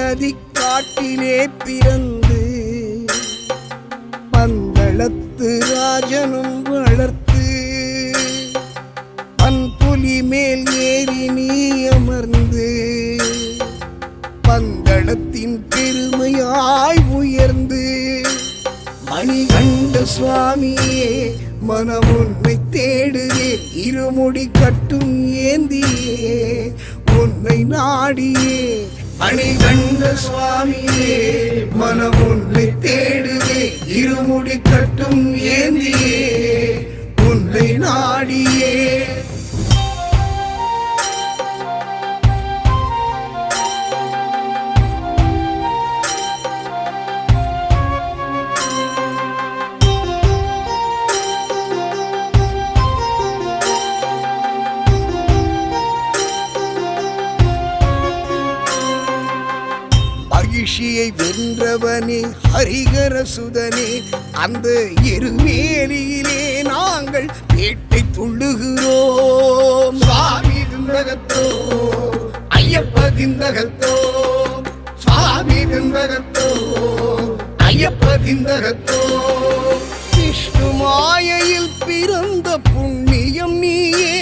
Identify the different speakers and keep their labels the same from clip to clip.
Speaker 1: நதி காட்டிலே பிறந்து பந்தளத்து ராஜனும் வளர்த்து பன்புலி மேல் ஏறி நீ அமர்ந்து பந்தளத்தின் பெருமையாய் உயர்ந்து மணிகண்ட சுவாமியே மனம் உன்னை தேடுவே இருமுடி கட்டும் ஏந்தியே உன்னை நாடியே மணிகண்ட சுவாமியே மனம் உன்னை தேடுவே இருமுடி கட்டும் ஏந்தியே உன்னை நாடியே மகிழ்ச்சியை வென்றவனே ஹரிகர சுதனே அந்த எருமேலியிலே நாங்கள் வேட்டை துள்ளுகிறோம் சுவாமி திந்தகத்தோ ஐயப்ப திந்தகத்தோ சுவாமி திந்தகத்தோ ஐயப்ப திந்தகத்தோ விஷ்ணு மாயையில் பிறந்த புண்ணியம் நீயே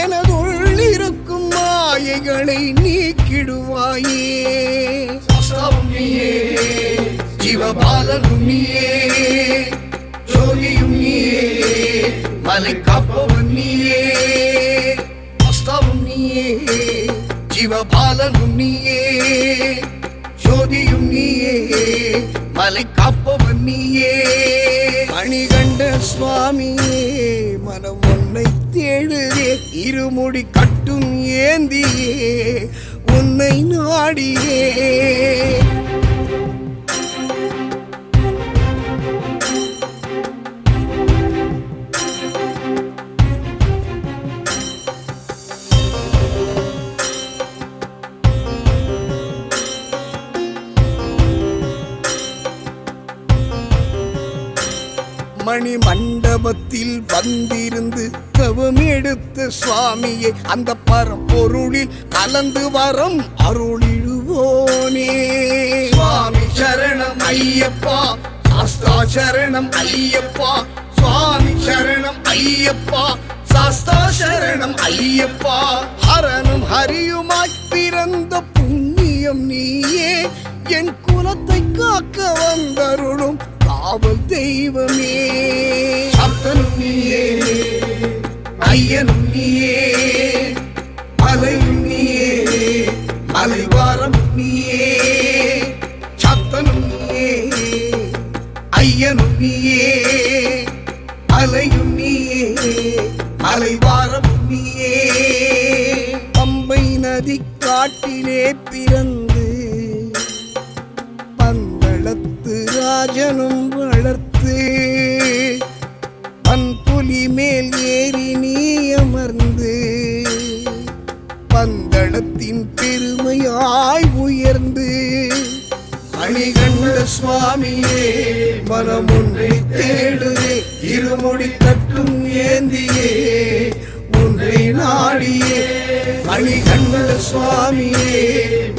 Speaker 1: எனதுள்ளிருக்கும் மாயைகளை நீக்கிடுவாயே ஜீவபாலனும் நீயே ஜோதியும் நீயே மலை காப்பவன் நீயே அஸ்தாவும் நீயே ஜீவபாலனும் நீயே ஜோதியும் நீயே மலை காப்பவன் நீயே மணிகண்ட சுவாமியே மனம் உன்னை தேடுதே இருமுடி கட்டும் ஏந்தியே உன்னை நாடியே மணி மண்டபத்தில் வந்திருந்து தவம் எடுத்த சுவாமியை அந்த பரம்பொருளில் கலந்து வரம் அருளிடுவோனே சுவாமி சரணம் ஐயப்பா சாஸ்தா சரணம் ஐயப்பா சுவாமி சரணம் ஐயப்பா சாஸ்தா சரணம் ஐயப்பா ஹரனும் ஹரியுமாய் பிறந்த புண்ணியம் நீயே என் குலத்தை காக்க வந்தருளும் காவல் தெய்வமே சப்தனும் நீயே ஐயனும் நீயே மலையும் நீயே மலைவாரம் நீயே சப்தனும் நீயே ஐயனும் நீயே மலையும் நீயே மலைவாரம் நீயே பம்பை நதி காட்டிலே பிறந்து பந்தளத்து ராஜனும் வளர்த்து பன்புலி மேல் ஏறி நீ அமர்ந்து பந்தளத்தின் பெருமையாய் உயர்ந்து மணிகண்ட சுவாமியே மனம் ஒன்றை தேடுதே இருமுடி கட்டும் ஏந்தியே உன்னை நாடியே மணிகண்ட சுவாமியே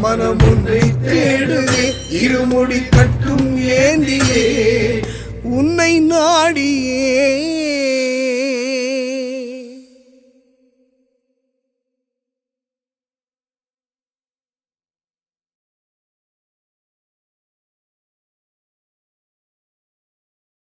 Speaker 1: மனம் ஒன்றை தேடுதே இருமுடி கட்டும் ஏந்தியே உன்னை நாடியே